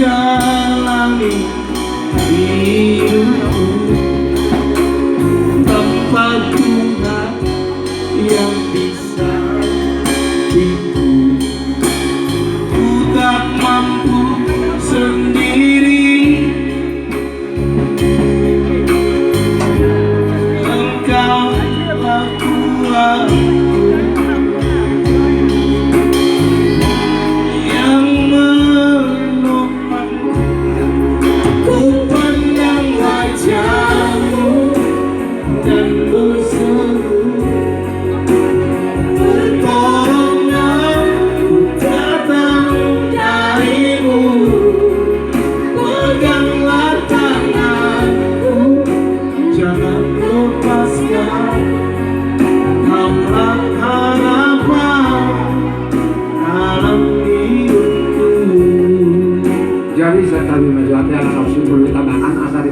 jalani hidupku tanpa Tuhan yang bisa itu. Ku tak mampu sendiri, Engkaulah kuatku yang menopangku. Ku pandang wajah-Mu dan berseru, pertolonganku datang dari-Mu. Peganglah tanganku, jangan lepaskan, Kaulah harapan dalam hidupku. Jadi saya kami menjualnya anak opsi perlu tambahan asal